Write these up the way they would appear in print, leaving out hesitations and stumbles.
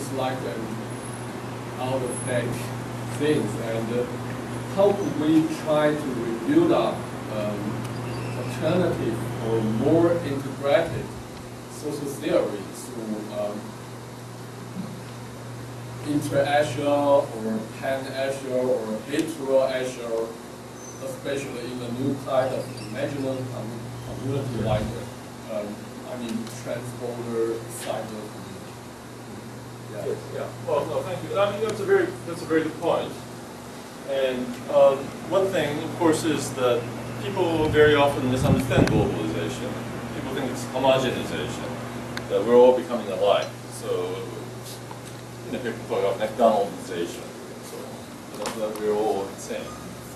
it's like an out-of-date thing. And how could we try to rebuild up alternative or more integrated social theory through inter-Azure or pan-Azure or hetero-Azure, especially in the new kind of imaginary community like transborder cyber community. Yeah. Yes, yeah. Well, no, thank you. I mean, that's a very good point. And one thing, of course, is that people very often misunderstand globalization. People think it's homogenization, that we're all becoming alike. So, people talk about McDonaldization, so that we're all the same.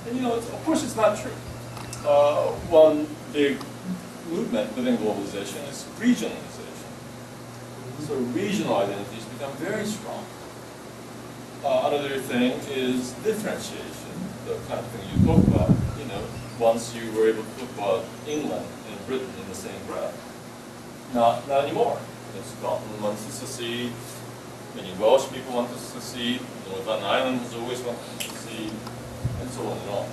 And of course, it's not true. One big movement within globalization is regionalization. So regional identities become very strong. Another thing is differentiation, the kind of thing you talk about. Once you were able to talk about England and Britain in the same breath. Not anymore. Scotland wants to secede. Many Welsh people want to secede. Northern Ireland has always wanted to secede, and so on and on.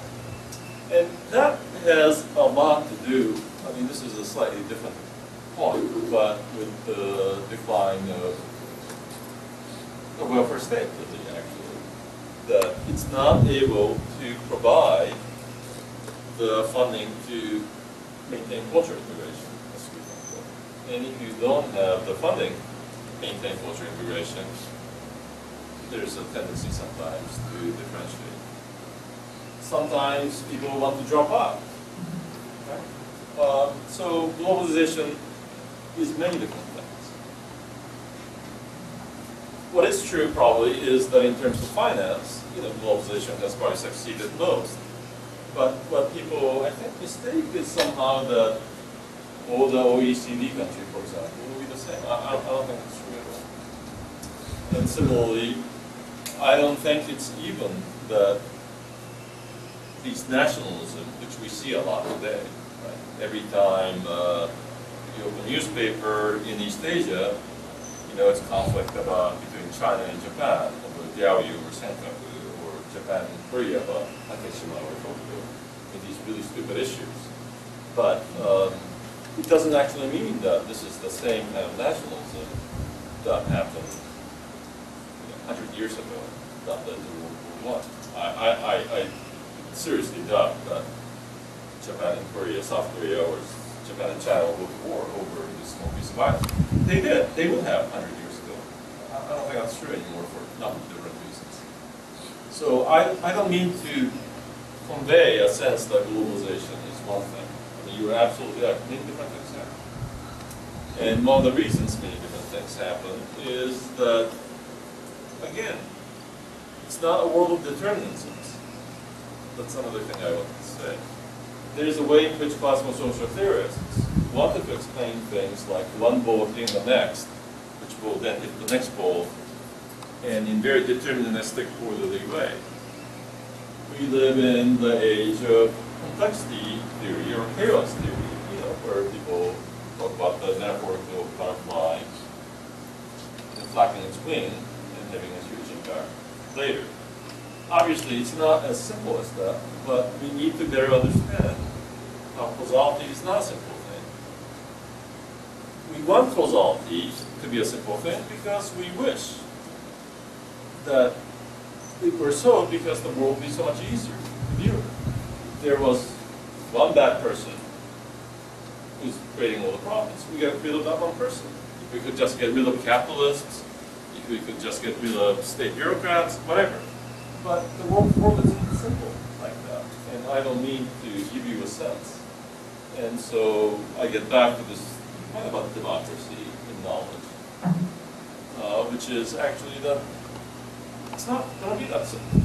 And that has a lot to do. I mean, this is a slightly different point, but with the decline of the welfare state, actually, that it's not able to provide the funding to maintain cultural integration, as we think of. And if you don't have the funding to maintain cultural integration, there's a tendency sometimes to differentiate. Sometimes people want to drop out. Okay? So globalization is many different things. What is true probably is that in terms of finance, globalization has probably succeeded most. But what people, I think, mistake is somehow that all the OECD countries, for example, will be the same. I don't think it's true at all. And similarly, I don't think it's even that these nationalism, which we see a lot today, right? Every time you open a newspaper in East Asia, it's conflict between China and Japan over Diaoyu or Senkaku, or Japan and Korea about Takeshima or Tokyo, and these really stupid issues. But it doesn't actually mean that this is the same kind of nationalism that happened 100 years ago, that led to World War I. I seriously doubt that Japan and Korea, South Korea, or Japan and China will go to war over this small piece of island. They did. They would have 100 years ago. I don't think that's true anymore for a number of different reasons. So I don't mean to convey a sense that globalization is one thing. I mean, you're absolutely right. Many different things happen. And one of the reasons many different things happen is that, again, it's not a world of determinisms. That's another thing I wanted to say. There's a way in which classical social theorists wanted to explain things like one ball hitting the next, which will then hit the next ball, and in very deterministic orderly way. We live in the age of complexity theory or chaos theory, where people talk about the metaphorical butterfly flapping its wing and having a huge impact later. Obviously, it's not as simple as that, but we need to better understand how causality is not a simple thing. We want causality to be a simple thing because we wish that it were so, because the world would be so much easier to view. If there was one bad person who's creating all the problems, we get rid of that one person. If we could just get rid of capitalists, if we could just get rid of state bureaucrats, whatever. But the world isn't simple like that, and I don't mean to give you a sense. And so I get back to this point about democracy in knowledge, which is actually that it's not going to be that simple.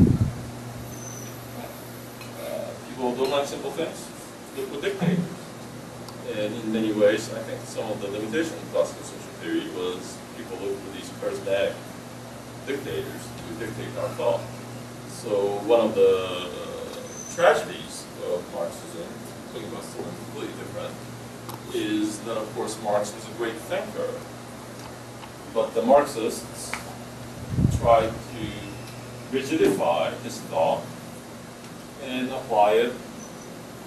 People don't like simple things. Look for dictators. And in many ways, I think some of the limitation of classical social theory was people look for these charismatic dictators to dictate our thought. So one of the tragedies of Marxism, talking about something completely different, is that of course Marx was a great thinker, but the Marxists try to rigidify this law and apply it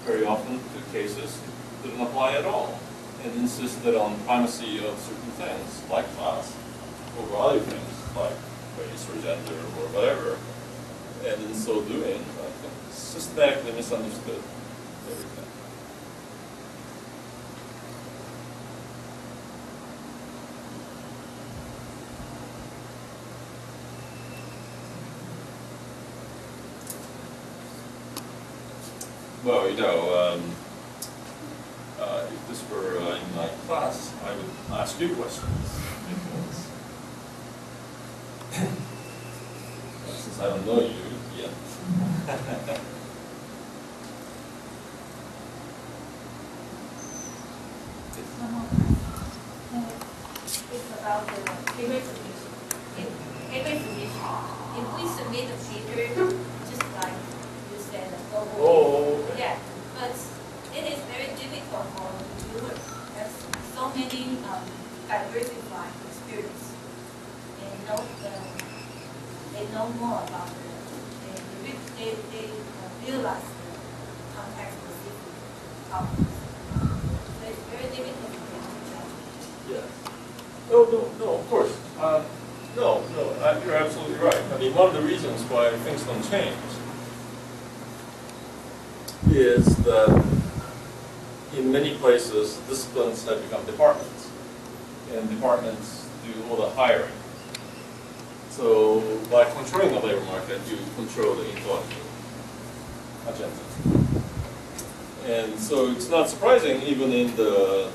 very often to cases that didn't apply at all, and insisted on primacy of certain things, like class, over other things, like race or gender or whatever. And in so doing, I think systematically misunderstood everything. Well, if this were in my class, I would ask you questions. Since I don't know you yet. It's about the paper submission. If we submit a paper, just like you said, global. Oh, okay. Yeah, but it is very difficult for reviewers. There's so many diversified experience. And they know more about they realize the context-specific topics. So it's very difficult for them to judge. Yeah. No, of course. You're absolutely right. I mean, one of the reasons why things don't change is that in many places, disciplines have become departments, and departments do all the hiring. So by controlling the labor market, you control the intellectual agenda. And so it's not surprising, even in the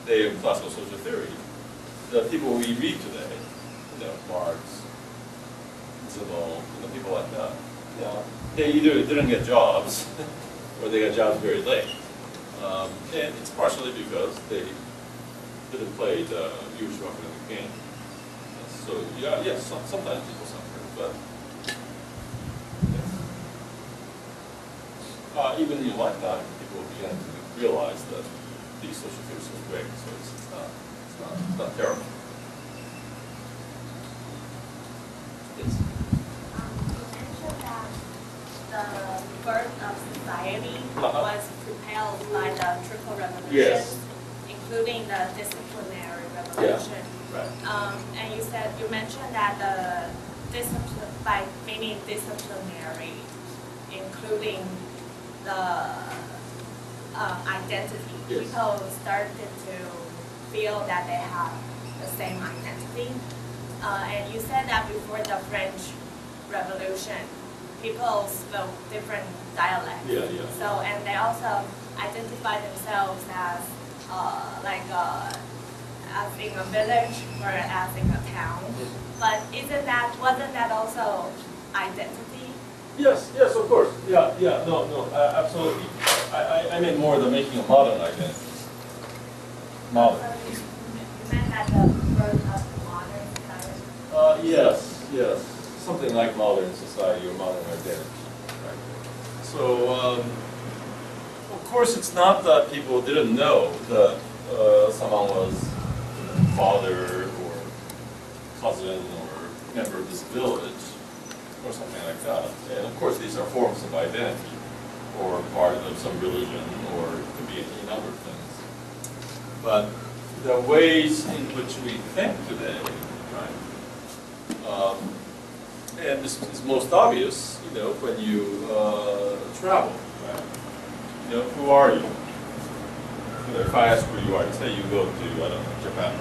day of classical social theory, the people we read today, Marx, Zimel, people like that, they either didn't get jobs or they got jobs very late. And it's partially because they didn't play the usual academic game. So yes, sometimes people suffer, but even in your lifetime, people begin to realize that these social theories are great. So it's not terrible. Yes. You mentioned that the birth of society was propelled by the triple revolution, Yes. including the disciplinary revolution. Right. And you mentioned that the discipline, by meaning disciplinary, including the identity. Yes. People started to feel that they have the same identity. And you said that before the French Revolution, people spoke different dialects. Yeah. So, and they also identify themselves as as in a village or as in a town. But wasn't that also identity? Yes, of course. No, absolutely. I meant more the making of modern identities. Modern. So you meant that the birth of modern society? Yes. Something like modern society or modern identity. Right. So, of course, it's not that people didn't know that someone was father or cousin or member of this village or something like that. And of course, these are forms of identity or part of some religion or it could be any number of things. But the ways in which we think today, right? And this is most obvious, when you travel, right? Who are you? If I ask who you are, say you go to, I don't know, Japan,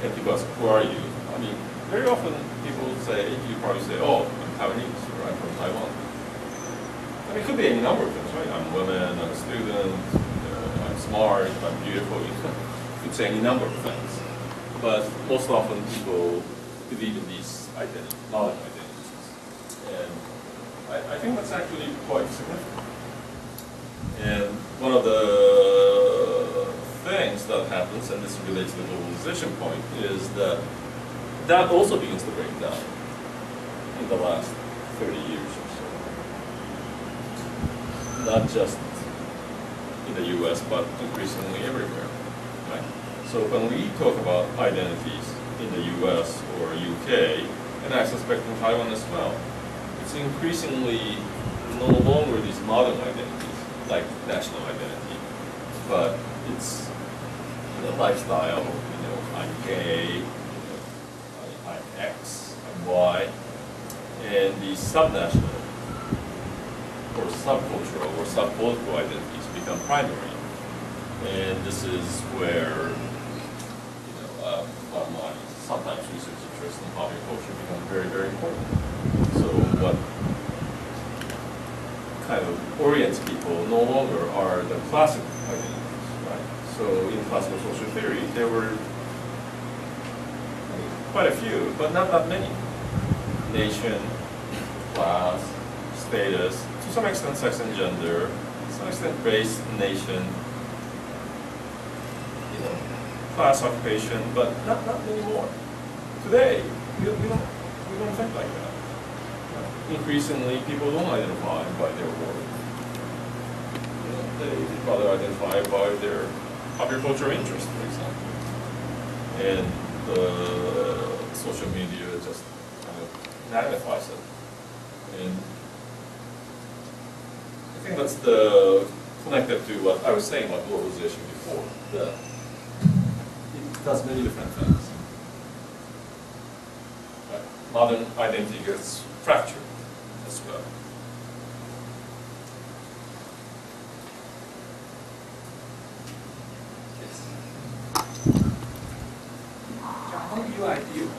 and people ask, who are you? I mean, very often people say, you probably say, oh, I'm Taiwanese, or I'm from Taiwan. I mean, it could be any number of things, right? I'm a woman, I'm a student, I'm smart, I'm beautiful, you could say any number of things. But most often people believe in these identities, modern identities. And I think that's actually quite significant. And one of the things that happens, and this relates to the globalization point, is that also begins to break down in the last 30 years or so. Not just in the US, but increasingly everywhere, right? So when we talk about identities in the US or UK, and I suspect in Taiwan as well, it's increasingly no longer these modern identities, like national identity, but it's the lifestyle, I'm gay, I'm X, I'm Y, and the subnational or subcultural or subpolitical identities become primary. And this is where, my sometimes research interest in popular culture become very, very important. So what kind of orients people no longer are the classic identities, right? So in classical social theory, there were quite a few, but not that many. Nation, class, status, to some extent sex and gender, to some extent race, nation, class, occupation, but not many more. Today, we don't think like that. Increasingly, people don't identify by their work. They rather identify by their popular culture interest, for example. And the social media just kind of magnifies it. And I think that's connected to what I was saying about globalization before. That it does many different things. Modern identity gets fractured as well. How do you idea of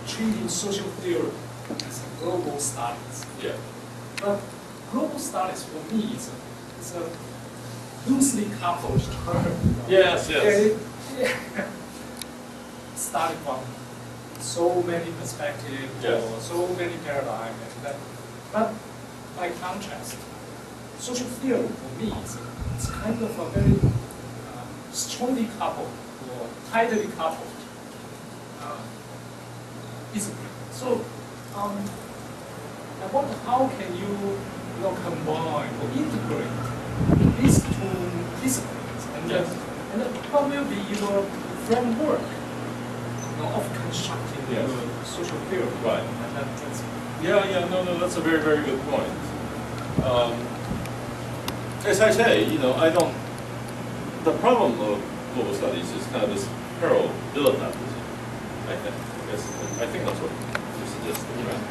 treating social theory as a global studies? Yeah. But global studies for me is a loosely coupled term. Yes. Starting from so many perspectives Yes. or so many paradigms, but by contrast, social theory for me is kind of a very strongly coupled or tightly coupled discipline. So I wonder how can you combine or integrate these two disciplines, Yes. and what will be your framework of constructing Yes. social theory? Right. And that's No, that's a very, very good point. As I say, I don't. The problem of global studies is kind of this parallel dilettantism, I think. I think that's what you suggested, right?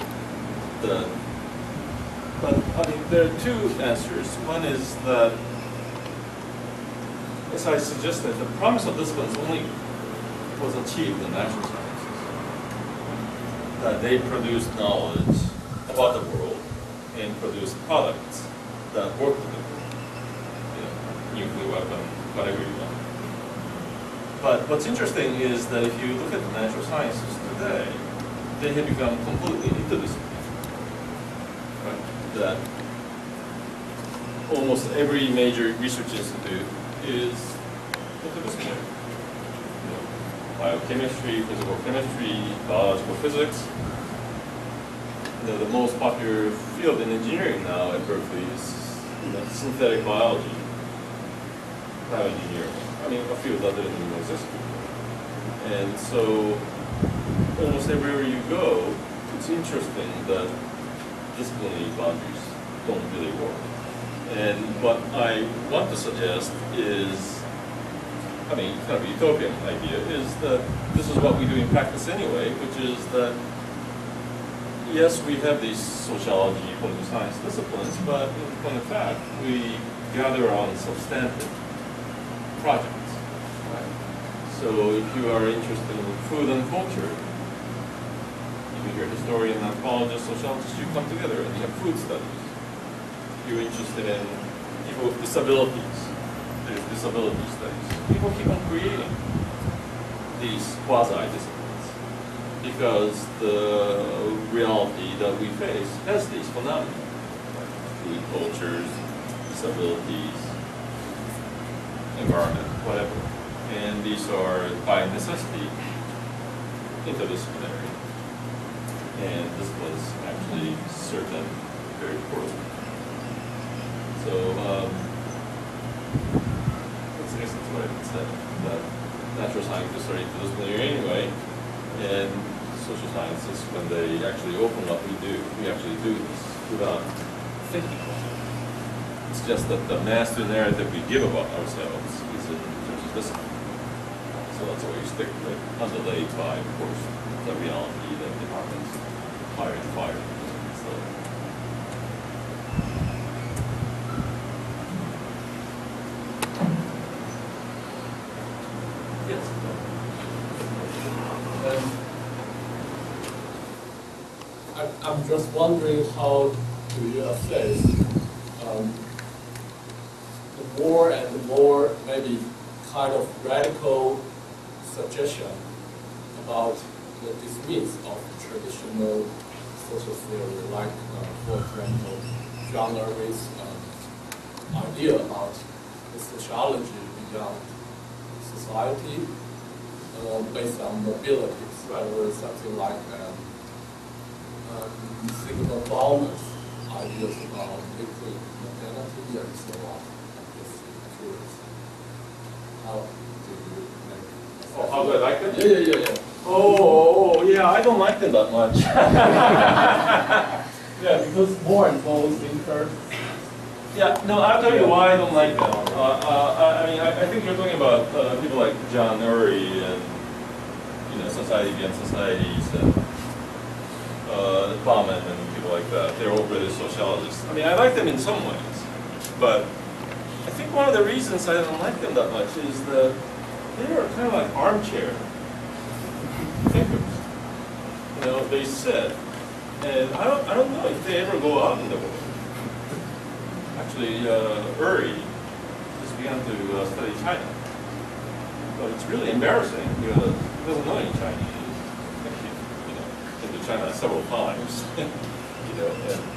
But I mean, there are two answers. One is that, as I suggested, the promise of disciplines only was achieved in natural sciences. That they produce knowledge about the world and produce products that work with the world. Nuclear weapon, whatever you want. But what's interesting is that if you look at the natural sciences today, they have become completely interdisciplinary. Right? That almost every major research institute is interdisciplinary. Biochemistry, physical chemistry, biological physics. The most popular field in engineering now at Berkeley is synthetic biology, bioengineering. I mean, a field that didn't even exist before. And so, almost everywhere you go, it's interesting that disciplinary boundaries don't really work. And what I want to suggest is, kind of utopian idea, is that this is what we do in practice anyway, which is that, yes, we have these sociology, political science disciplines, but in point of fact, we gather on substantive projects. Right? So if you are interested in food and culture, if you're a historian, anthropologist, sociologist, you come together and you have food studies. If you're interested in people with disabilities, there's disability studies. People keep on creating these quasi-disciplines because the reality that we face has these phenomena, like food, cultures, disabilities, environment, whatever. And these are, by necessity, interdisciplinary. And disciplines actually serve them very poorly. So, it's an instance what I said, that natural scientists are interdisciplinary anyway, and sciences, when they actually open what we do, we actually do this without thinking about it. It's just that the master narrative we give about ourselves is in terms of discipline. So that's why we stick with it, underlaid by, of course, the reality that departments hire and fire. So, yes. I'm just wondering, how do you assess the more and more maybe kind of radical suggestion about the dismiss of traditional social theory, like, for example, John Irving's idea about the sociology beyond society based on mobilities, or something like Sigmund Bauman's ideas about liquid modernity and so on. I'm just curious. How do you make? Oh, how do I like them? Yeah. Oh, yeah, I don't like them that much. Yeah, because more and more thinkers. Yeah, no, I'll tell you why I don't like them. I mean, I think you're talking about people like John Urey and, Society Beyond Societies and Bauman and people like that. They're all British sociologists. I mean, I like them in some ways, but I think one of the reasons I don't like them that much is that they are kind of like armchair thinkers. They sit, and I don't know if they ever go out in the world. Actually, Urey just began to study China. But it's really embarrassing because he doesn't know any Chinese. Actually, been to China several times. And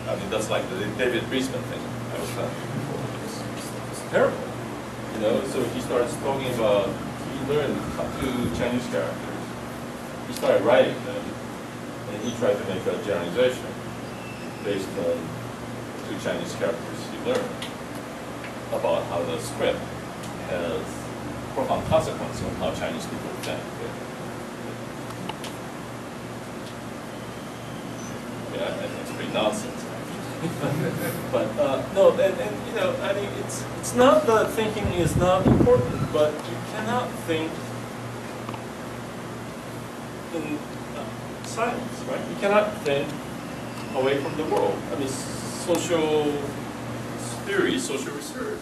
I mean, that's like the David Priestman thing I was telling you before. It's terrible. So he starts talking about, he learned 2 Chinese characters. He started writing them, and he tried to make a generalization based on 2 Chinese characters he learned about how the script has profound consequence on how Chinese people think. I think it's pretty nonsense, actually. But no, and I mean, it's not that thinking is not important, but you cannot think in silence, right? You cannot think away from the world. I mean, social theory, social research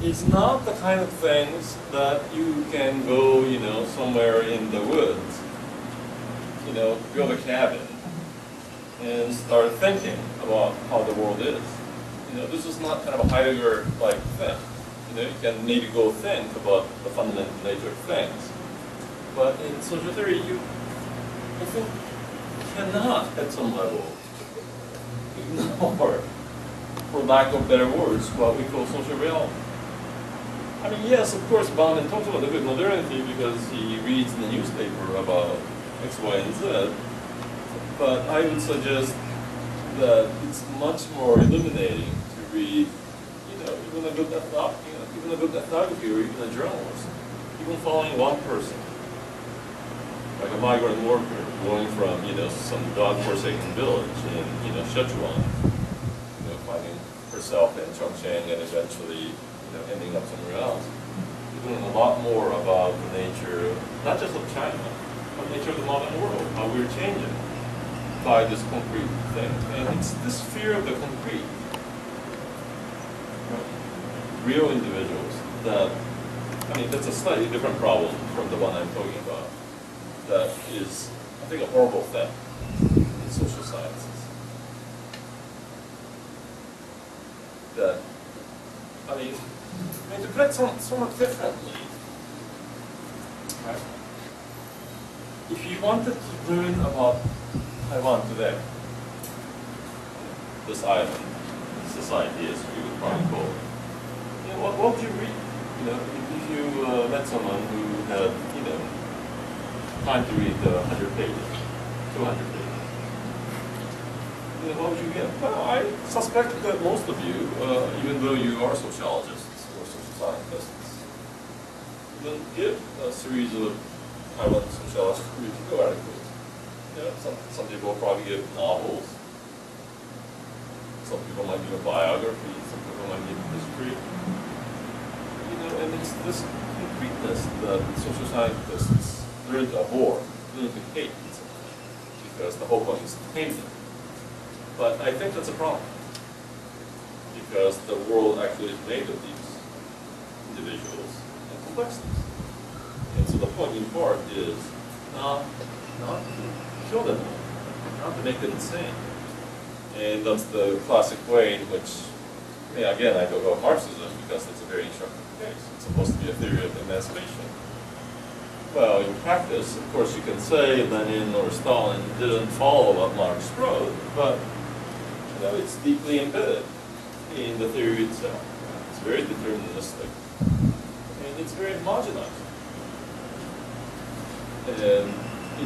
is not the kind of things that you can go, somewhere in the woods, build a cabin and start thinking about how the world is. This is not kind of a Heidegger-like thing. You can maybe go think about the fundamental nature of things, but in social theory, I think, cannot, at some level, ignore, for lack of better words, what we call social reality. I mean, yes, of course, Bauman talks about liquid modernity because he reads in the newspaper about X, Y, and Z, but I would suggest that it's much more illuminating to read, even a good ethnography or even a journalist, even following one person, like a migrant worker going from, some God-forsaken village in, Sichuan, finding herself in Chongqing and eventually, ending up somewhere else. We're doing a lot more about the nature, not just of China, but the nature of the modern world, how we're changing by this concrete thing. And it's this fear of the concrete, real individuals, that, I mean, that's a slightly different problem from the one I'm talking about. That is, I think, a horrible thing in social sciences. That, I mean, to put it somewhat differently, right? If you wanted to learn about Taiwan today, this island, society as we would probably call it, what would you read? If you met someone who had, time to read 100 pages, 200 pages, what would you get? Well, I suspect that most of you, even though you are sociologists or social scientists, will give a series of Taiwan sociological review articles. Some people probably give novels. Some people might give a biography. Some people might give history. You know, and it's this concreteness that social scientists learn to abhor, learn to hate, because the whole point is to tame them. But I think that's a problem, because the world actually is made of these individuals and complexities. And so the point in part is not to kill them, not to make them insane. And that's the classic way in which, I mean, again, I talk about Marxism because it's a very instructive case. It's supposed to be a theory of emancipation. Well, in practice, of course, you can say Lenin or Stalin didn't follow what Marx wrote, but you know, it's deeply embedded in the theory itself. It's very deterministic, and it's very homogenized. And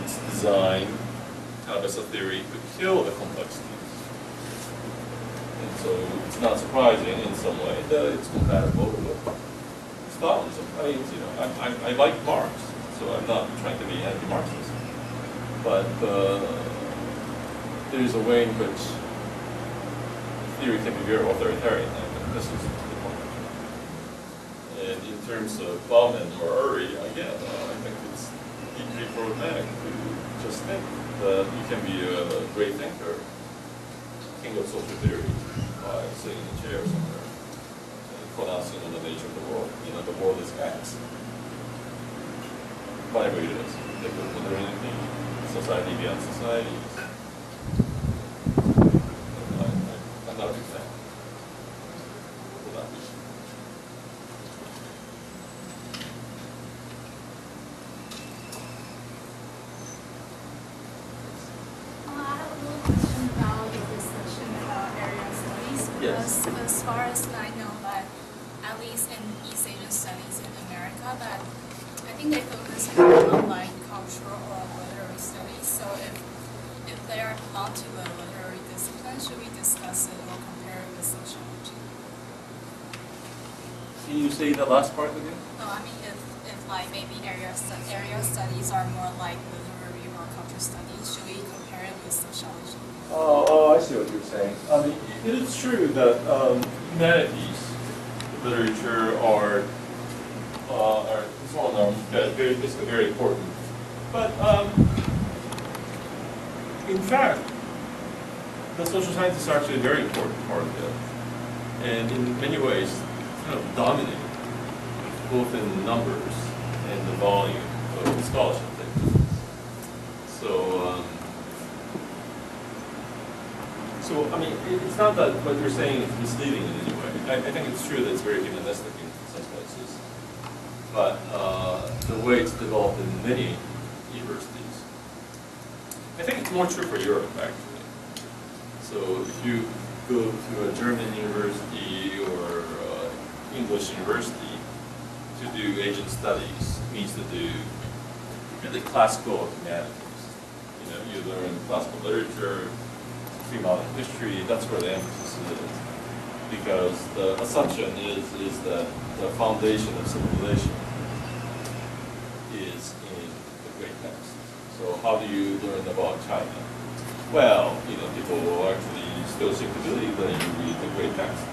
it's designed kind of as a theory to kill the complexities. And so it's not surprising in some way that it's compatible with Stalinism. I mean, you know, I like Marx, so I'm not trying to be anti-Marxist. But there's a way in which theory can be very authoritarian, and this is the point. And in terms of Bauman or Uri, again, I think it's deeply problematic to just think that you can be a great thinker, king of social theory, by sitting in a chair somewhere and pronouncing on the nature of the world. You know, the world is X. Whatever it is, like modernity, society beyond society. I'm not a big fan of that. I have a little question about your discussion about area studies. Yes. Because as far as I know, that at least in East Asian studies in America, that I think they focus more on like cultural or literary studies. So if they are belong to a literary discipline, should we discuss it or compare it with sociology? Can you say the last part again? No, I mean if like maybe area studies are more like literary or cultural studies, should we compare it with sociology? Oh, I see what you're saying. I mean, it is true that humanities, literature, art, and so on are basically very important. But in fact, the social sciences are actually a very important part of it, and in many ways, kind of dominate both in numbers and the volume of scholarship. So I mean, it's not that what you're saying is misleading in any way. I think it's true that it's very humanistic in some places, but the way it's developed in many universities, I think it's more true for Europe actually. So if you go to a German university or English university to do Asian studies, means to do really classical humanities. You know, you learn classical literature, pre-modern history, that's where the emphasis is. Because the assumption is that the foundation of civilization is in the great text. So how do you learn about China? Well, you know, people actually still seem to believe that you read the great texts.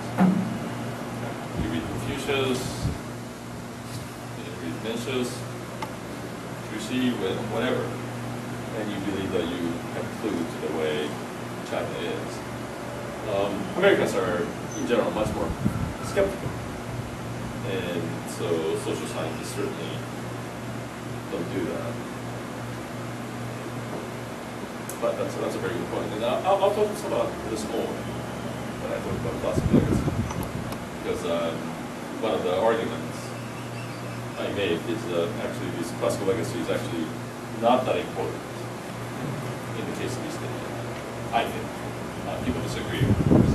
You read Confucius, you read Mencius, Jushi, whatever, and you believe that you have a clue to the way China is. Americans are, in general, much more skeptical. And so social scientists certainly don't do that. But that's a very good point. And I'll focus about this more when I talk about classical legacy. Because one of the arguments I made is that actually this classical legacy is actually not that important in the case of East Asia. I think. People disagree, of course.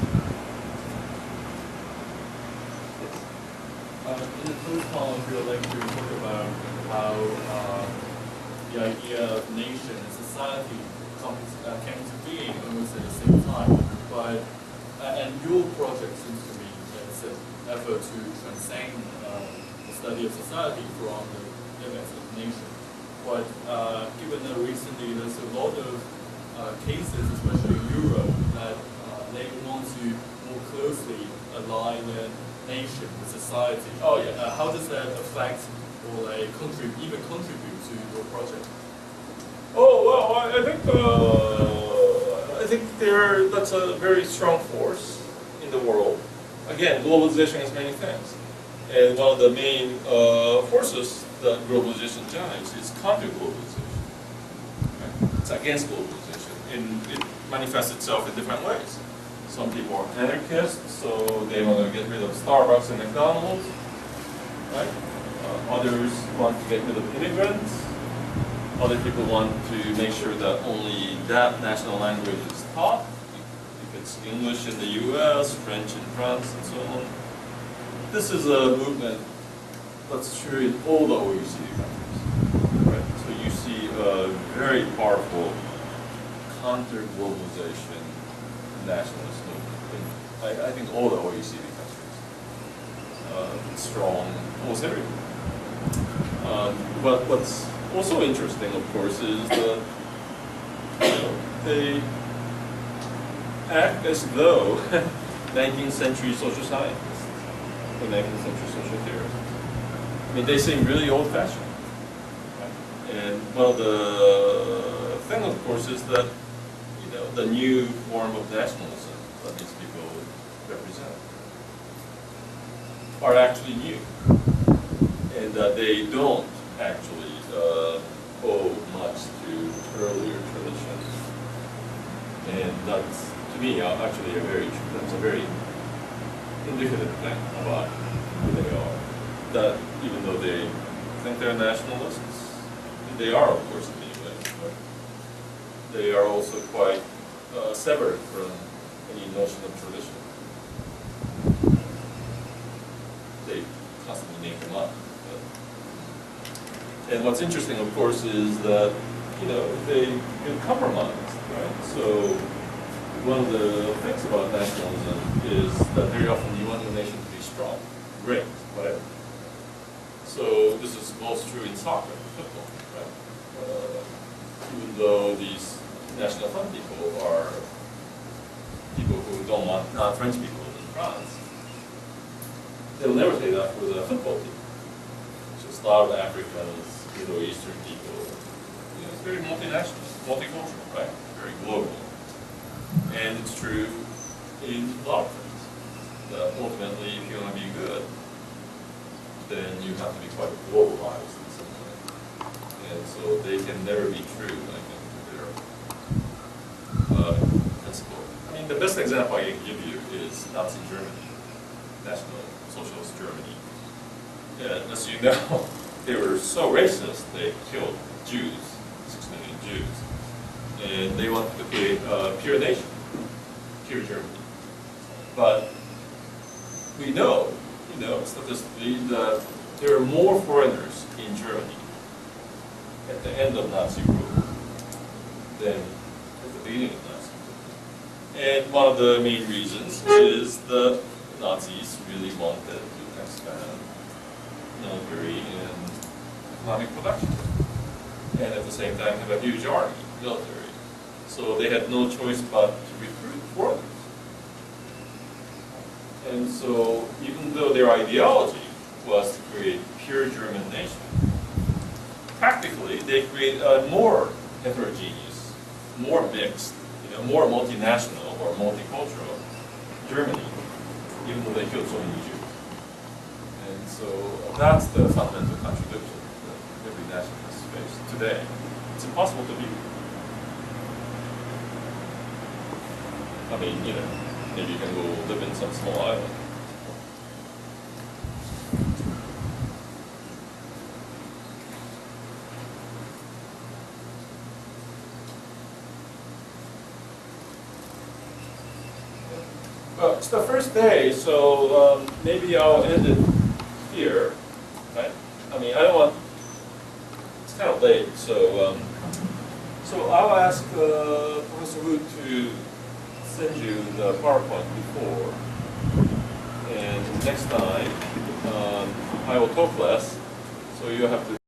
In the first part of your lecture, you talk about how the idea of nation and society came to being almost at the same time. But and your project seems to be an effort to transcend the study of society from the limits of nation. But given that recently there's a lot of cases, especially in Europe, that they want to more closely align the nation with society. Oh, yes. How does that affect or like even contribute to your project? Oh well, I think that's a very strong force in the world. Again, globalization has many things, and one of the main forces that globalization drives is counter-globalization. Right? It's against globalization, and it manifests itself in different ways. Some people are anarchists, so they want to get rid of Starbucks and McDonald's, right? Others want to get rid of immigrants. Other people want to make sure that only that national language is taught. If it's English in the US, French in France, and so on. This is a movement that's true in all the OECD countries. Right? So you see a very powerful counter-globalization nationalist movement in, I think, all the OECD countries. It's strong almost everywhere. But what's also interesting, of course, is that they act as though 19th century social scientists or 19th century social theorists. I mean, they seem really old-fashioned. Right? And one of the thing, of course, is that the new form of nationalism that these people represent are actually new, and that they don't actually owe much to earlier traditions. And that's, to me, actually that's a very indicative thing about who they are. That even though they think they're nationalists, they are, of course, in many ways, but they are also quite severed from any notion of tradition. They constantly make them up. And what's interesting, of course, is that they get compromised, right? So one of the things about nationalism is that very often you want your nation to be strong, great, whatever. So this is most true in soccer, football, right? Even though these national fund people are people who don't want French people in France, they'll never say that for the football team. Just a lot of Africans, Middle Eastern people. It's very multinational, multicultural, right? Very global. And it's true in a lot of things. That ultimately, if you want to be good, then you have to be quite globalized in some way. And so they can never be true, I think, to their principle. I mean, the best example I can give you is Nazi Germany, National Socialist Germany. And as you know, they were so racist, they killed Jews, 6 million Jews. And they wanted to create a pure nation, pure Germany. But we know, statistically, that there are more foreigners in Germany at the end of Nazi rule than at the beginning of Nazi rule. And one of the main reasons is that Nazis really wanted to expand military and economic production, and at the same time have a huge army, military. So they had no choice but to recruit foreigners. And so even though their ideology was to create pure German nation, practically they create a more heterogeneous, more mixed, more multinational or multicultural Germany, even though they killed so many Jews. And so that's the fundamental contradiction that every nationalist faces today. It's impossible to beat. I mean, maybe you can go live in some small island. Well, it's the first day, so maybe I'll end it here, right? I mean, I don't want, it's kind of late, so I'll ask Professor Wu to send you the PowerPoint before, and next time I will talk less, so you have to